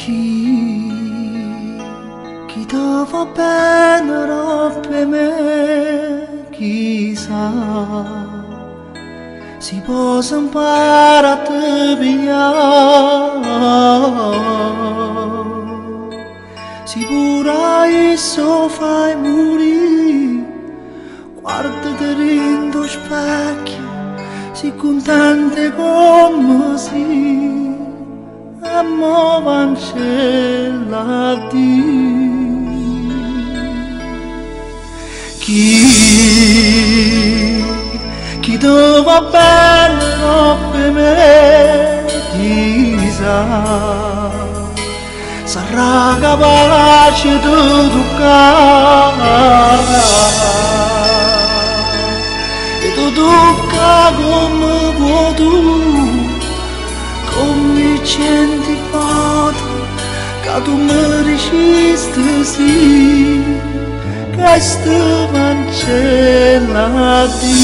Chi dava bene per me, chissà, si può imparare a te pigliare, si pure isso fai morire, guardati dentro lo specchio, si contente come si. Amor vancella di chi dove bene per me chissà sarà capace di toccare e tu tocca come vuoi tu come centi foto che tu mi resiste sì che stavano cielati